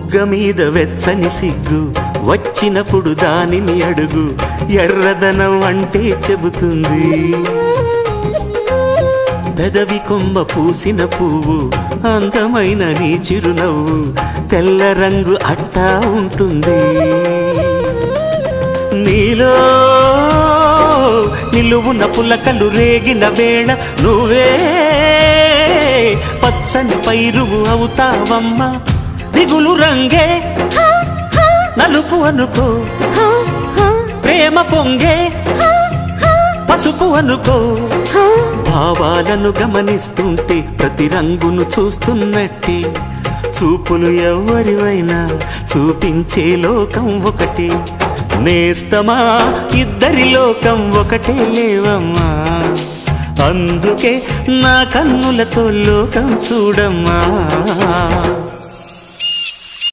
బుగ్గ మీద వెచ్చని సిగ్గు వచ్చినప్పుడు దానిని అడుగు ఎర్రదనం అంటే చెబుతుంది పెదవి కొమ్మ పూసిన పువ్వు అందమైన నీ చిరునవ్వు తెల్ల రంగు అట్టా ఉంటుంది నీలో నిలువున పులకలు రేగిన వేళ నువ్వే పచ్చని పైరువు అవుతావమ్మా దిగులు రంగే నలుపు అనుకో ప్రేమ పొంగే పసుపు అనుకో భావాలను గమనిస్తుంటే ప్రతి రంగును చూస్తున్నట్టే చూపులు ఎవరివైనా చూపించే లోకం ఒకటి నేస్తమా ఇద్దరి లోకం ఒకటే లేవమ్మా అందుకే నా కన్నులతో లోకం చూడమ్మా